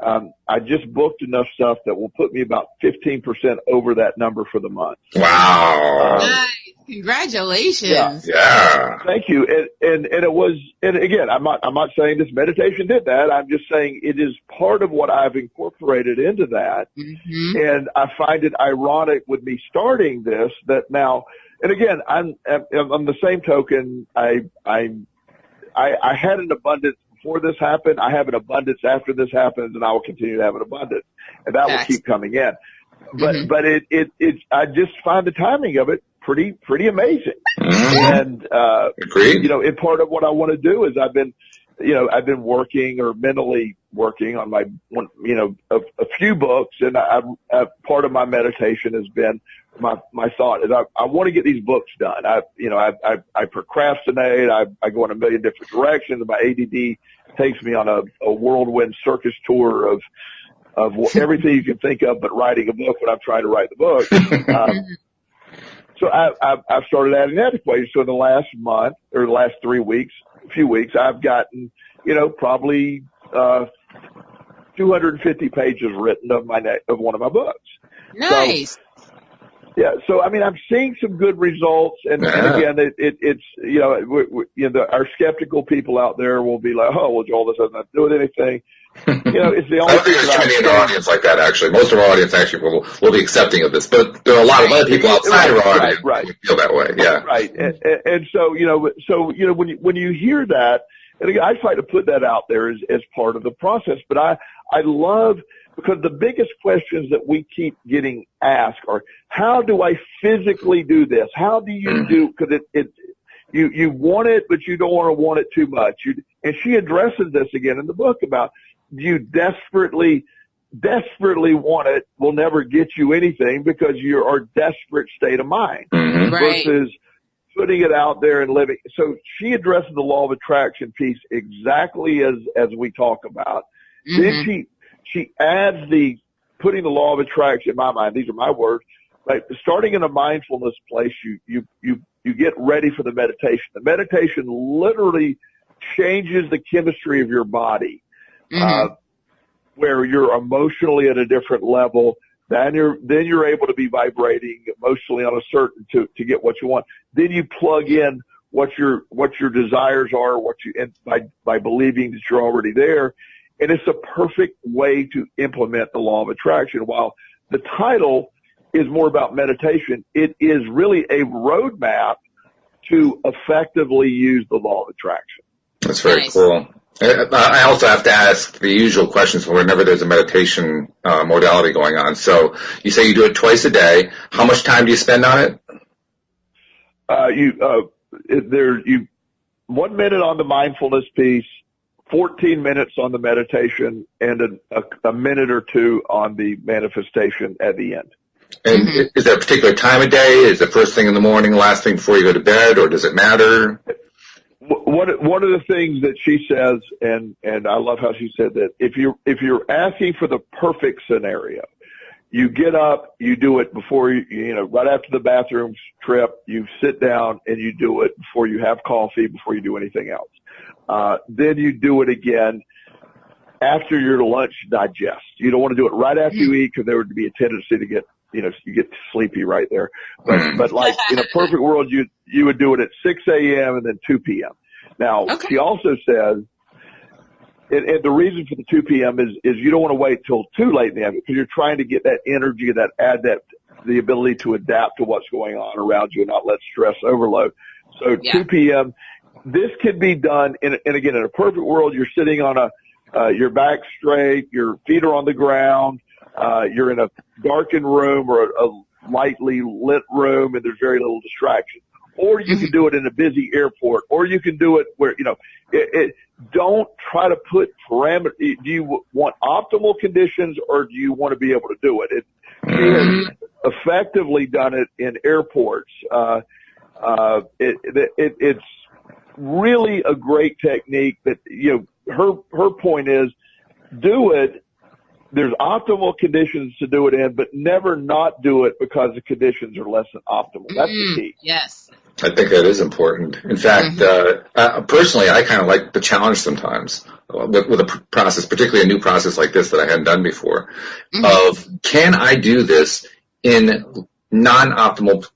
I just booked enough stuff that will put me about 15% over that number for the month. Wow. Nice. Congratulations. Yeah. Thank you. And it was, and again, I'm not saying this meditation did that. I'm just saying it is part of what I've incorporated into that. And I find it ironic with me starting this that now, and again, on the same token, I had an abundance before this happened. I have an abundance after this happens, and I will continue to have an abundance, and that will keep coming in. But I just find the timing of it pretty amazing. And, agreed. And part of what I want to do is I've been working or mentally working on my, a few books, and part of my meditation has been my thought is I want to get these books done. I procrastinate. I go in a million different directions. My ADD takes me on a whirlwind circus tour of everything you can think of, but writing a book when I'm trying to write the book. So I've started adding that equation. So in the last month or the last few weeks, I've gotten, probably, 250 pages written of one of my books. Nice. So I'm seeing some good results, and again, it's our skeptical people out there will be like, oh, well, Joel, this has nothing to do with anything. It's the only I don't think there's too many in our audience like that. Actually, most of our audience actually will be accepting of this, but there are a lot of other people outside of our audience who feel that way. Yeah, right. And so when you hear that, and again, I try to put that out there as part of the process, but I love. Because the biggest questions that we keep getting asked are, how do I physically do this? How do you do, because you want it, but you don't want it too much. And she addresses this again in the book about you desperately want it will never get you anything because you are desperate state of mind versus putting it out there and living. So she addresses the law of attraction piece exactly as we talk about. Then she adds putting the law of attraction in my mind. These are my words. Like starting in a mindfulness place, you get ready for the meditation. The meditation literally changes the chemistry of your body, where you're emotionally at a different level. Then you're able to be vibrating emotionally on a certain to get what you want. Then you plug in what your desires are, and by believing that you're already there. And it's a perfect way to implement the law of attraction. While the title is more about meditation, it is really a roadmap to effectively use the law of attraction. That's very cool. I also have to ask the usual questions whenever there's a meditation modality going on. So you say you do it twice a day. How much time do you spend on it? 1 minute on the mindfulness piece, 14 minutes on the meditation, and a minute or two on the manifestation at the end. And is there a particular time of day? Is it first thing in the morning, last thing before you go to bed, or does it matter? One of the things that she says, and I love how she said that, if you're asking for the perfect scenario, you get up, you do it before right after the bathroom trip, you sit down and you do it before you have coffee, before you do anything else. Then you do it again after your lunch digest. You don't want to do it right after you eat because there would be a tendency to get, you get sleepy right there. But like in a perfect world, you would do it at 6 a.m. and then 2 p.m. Now, she also says, and the reason for the 2 p.m. is you don't want to wait till too late in the afternoon because you're trying to get that energy, the ability to adapt to what's going on around you and not let stress overload. So 2 p.m. This can be done and again, in a perfect world, you're sitting on your back straight, your feet are on the ground, you're in a darkened room or a lightly lit room and there's very little distraction. Or you can do it in a busy airport, or you can do it where, don't try to put parameters. Do you want optimal conditions or do you want to be able to do it? She has effectively done it in airports. It's really a great technique that, her point is do it. There's optimal conditions to do it in, but never not do it because the conditions are less than optimal. That's the key. Yes. I think that is important. In fact, personally, I kind of like the challenge sometimes with a process, particularly a new process like this that I hadn't done before, of can I do this in non-optimal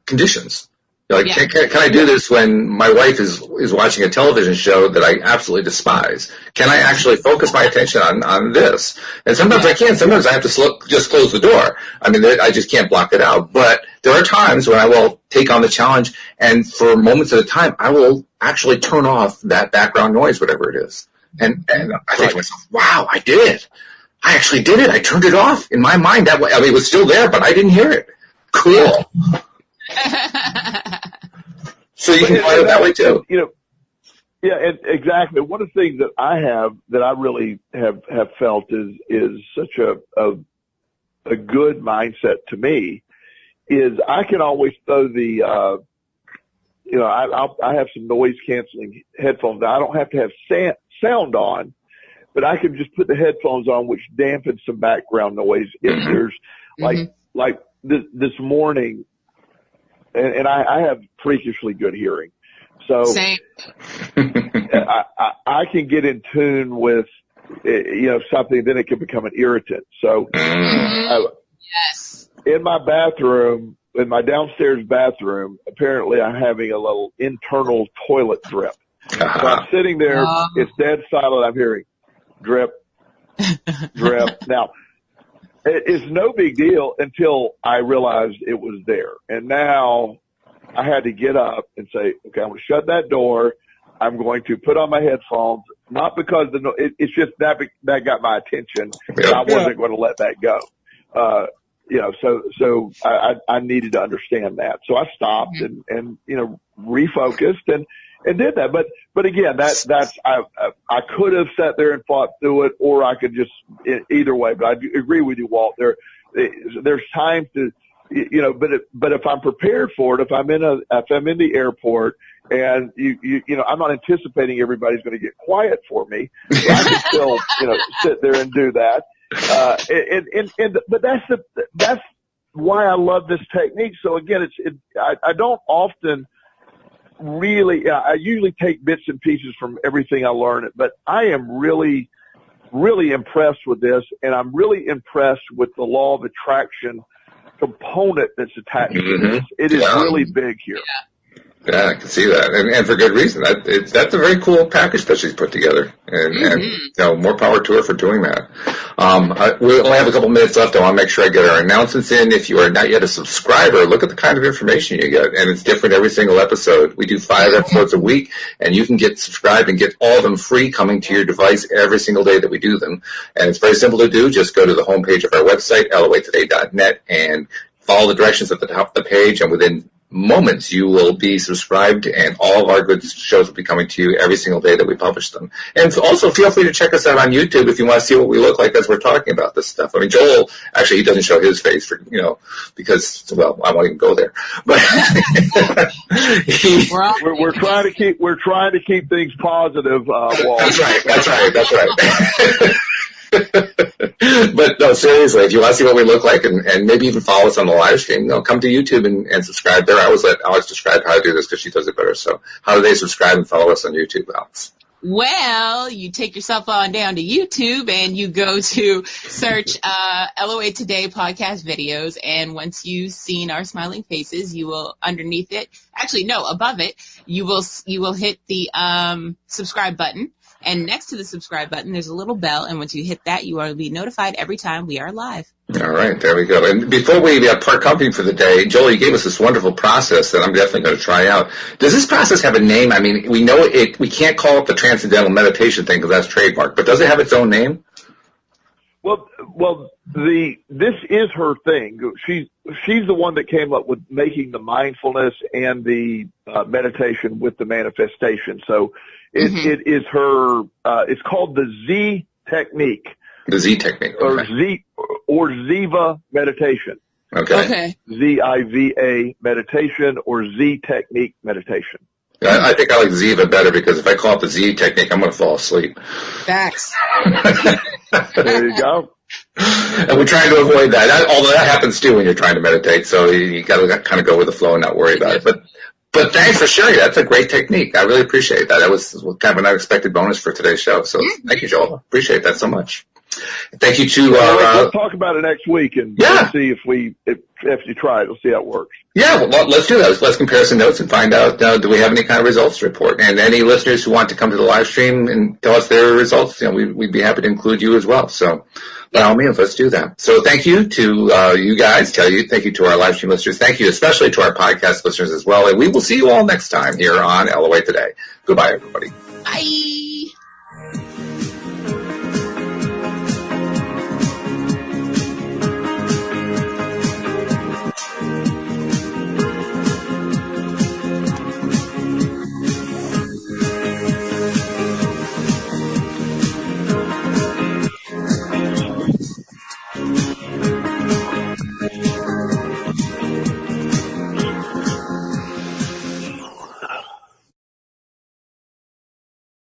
conditions? Like, can I do this when my wife is watching a television show that I absolutely despise? Can I actually focus my attention on this? And sometimes I can. Sometimes I have to just close the door. I mean, I just can't block it out. But there are times when I will take on the challenge, and for moments at a time, I will actually turn off that background noise, whatever it is. And I think to myself, wow, I did it. I actually did it. I turned it off in my mind that way. I mean, it was still there, but I didn't hear it. Cool. So you can play it that way too. Exactly. One of the things that I really have felt is such a good mindset to me is I can always throw the, I have some noise canceling headphones. I don't have to have sound on, but I can just put the headphones on, which dampens some background noise. If there's like this morning, and I have freakishly good hearing. So same. I can get in tune with, something, then it can become an irritant. So yes. In my bathroom, in my downstairs bathroom, apparently I'm having a little internal toilet drip. So I'm sitting there, it's dead silent. I'm hearing drip, drip. Now, it's no big deal until I realized it was there. And now I had to get up and say, okay, I'm going to shut that door. I'm going to put on my headphones, not because it's just that got my attention. And I wasn't going to let that go. So I needed to understand that. So I stopped and refocused and did that. But again, I could have sat there and fought through it, or I could just, either way. But I agree with you, Walt. There's times to, but if I'm prepared for it, if I'm in the airport and I'm not anticipating everybody's going to get quiet for me, so I can still, sit there and do that. But that's why I love this technique. So again, I don't often really, I usually take bits and pieces from everything I learn, but I am really, really impressed with this, and I'm really impressed with the law of attraction component that's attached to this. It is really big here. Yeah, I can see that, and for good reason. That's a very cool package that she's put together, and more power to her for doing that. We only have a couple minutes left. I want to make sure I get our announcements in. If you are not yet a subscriber, look at the kind of information you get, and it's different every single episode. We do 5 episodes a week, and you can get subscribed and get all of them free coming to your device every single day that we do them. And it's very simple to do. Just go to the homepage of our website, loatoday.net, and follow the directions at the top of the page, and within moments you will be subscribed, and all of our good shows will be coming to you every single day that we publish them. And also feel free to check us out on YouTube if you want to see what we look like as we're talking about this stuff. I mean, Joel, actually, he doesn't show his face for, because, well, I won't even go there. But we're trying to keep things positive, Walt. That's right. But no, seriously, if you want to see what we look like and maybe even follow us on the live stream, come to YouTube and subscribe there. I always let Alex describe how to do this because she does it better. So how do they subscribe and follow us on YouTube, Alex? Well, you take yourself on down to YouTube and you go to search LOA Today podcast videos. And once you've seen our smiling faces, you will underneath it, above it, you will hit the subscribe button. And next to the subscribe button, there's a little bell. And once you hit that, you will be notified every time we are live. All right, there we go. And before we part company for the day, Joel, you gave us this wonderful process that I'm definitely going to try out. Does this process have a name? I mean, we know it. We can't call it the Transcendental Meditation thing because that's trademarked. But does it have its own name? Well, this is her thing. She's the one that came up with making the mindfulness and the meditation with the manifestation. So it is her. It's called the Z technique. The Z technique. Okay. Or Ziva Meditation. Okay. Ziva Meditation or Z technique meditation. I think I like Ziva better because if I call it the Z technique, I'm going to fall asleep. Facts. There you go. And we're trying to avoid that. Although that happens too when you're trying to meditate, so you got to kind of go with the flow and not worry about it. But thanks for sharing. That's a great technique. I really appreciate that. That was kind of an unexpected bonus for today's show. So thank you, Joel. Appreciate that so much. Thank you to let's talk about it next week and see if you try it, we'll see how it works. Yeah, well, let's do that. Let's compare some notes and find out do we have any kind of results to report. And any listeners who want to come to the live stream and tell us their results, we'd be happy to include you as well. So by all means, let's do that. So thank you to you guys. Thank you to our live stream listeners. Thank you especially to our podcast listeners as well. And we will see you all next time here on LOA Today. Goodbye, everybody. Bye.